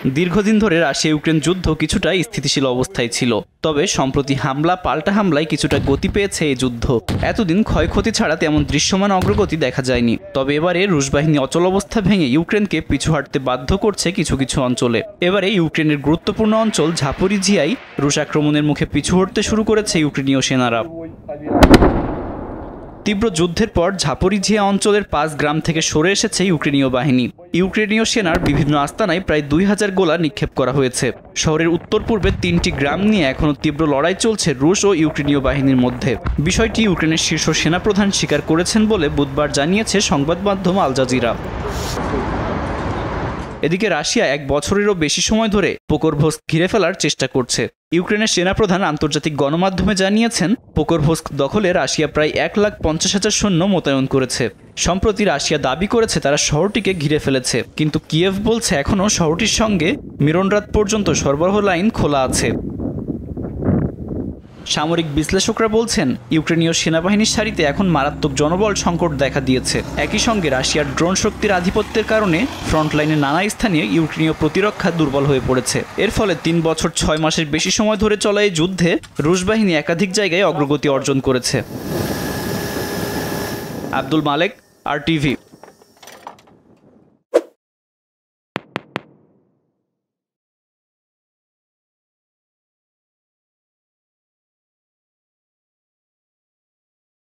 দীর্ঘদিন ধরে Russia Ukraine যুদ্ধ কিছুটা স্থিতিশীল অবস্থায় ছিল, তবে সম্প্রতি হামলা পাল্টা হামলায় কিছুটা গতি পেয়েছে এই যুদ্ধ। এতদিন ক্ষয়ক্ষতি ছাড়া তেমন দৃশ্যমান অগ্রগতি দেখা যায়নি, তবে এবারে রুশ বাহিনী অচল অবস্থা ভেঙে ইউক্রেনকে পিছু হাঁটতে বাধ্য করছে কিছু কিছু অঞ্চলে। এবারে ইউক্রেনের গুরুত্বপূর্ণ অঞ্চল ঝাপরিঝিয়ায় রুশ আক্রমণের মুখে পিছু হটতে শুরু করেছে ইউক্রেনীয় সেনারা। তীব্র যুদ্ধের পর ঝাপরিঝিয়া অঞ্চলের 5 গ্রাম থেকে সরে এসেছে ইউক্রেনীয় বাহিনী। ইউক্রেনীয় সেনার বিভিন্ন আস্তানায় প্রায় 2000 গোলা নিক্ষেপ করা হয়েছে। শহরের উত্তর পূর্বে 3টি গ্রাম নিয়ে এখনও তীব্র লড়াই চলছে রুশ ও ইউক্রেনীয় বাহিনীর মধ্যে। বিষয়টি ইউক্রেনের শীর্ষ সেনাপ্রধান স্বীকার করেছেন বলে বুধবার জানিয়েছে সংবাদ মাধ্যম আল জাজিরা। এদিকে রাশিয়া 1 বছরেরও বেশি সময় ধরে পোকরভস্ক ঘিরে ফেলার চেষ্টা করছে। ইউক্রেনের সেনাপ্রধান আন্তর্জাতিক গণমাধ্যমে জানিয়েছেন, পোকরভস্ক দখলে রাশিয়া প্রায় 1,50,000 সৈন্য মোতায়েন করেছে। সম্প্রতি রাশিয়া দাবি করেছে তারা শহরটিকে ঘিরে ফেলেছে, কিন্তু কিয়েভ বলছে এখনও শহরটির সঙ্গে মিরনরাত পর্যন্ত সরবরাহ লাইন খোলা আছে। সামরিক বিশ্লেষকরা বলছেন, ইউক্রেনীয় সেনাবাহিনীর সারিতে এখন মারাত্মক জনবল সংকট দেখা দিয়েছে। একই সঙ্গে রাশিয়ার ড্রোন শক্তির আধিপত্যের কারণে ফ্রন্টলাইনে নানা স্থানে ইউক্রেনীয় প্রতিরক্ষা দুর্বল হয়ে পড়েছে। এর ফলে 3 বছর 6 মাসের বেশি সময় ধরে চলা এই যুদ্ধে রুশ বাহিনী একাধিক জায়গায় অগ্রগতি অর্জন করেছে। আব্দুল মালেক, RTV।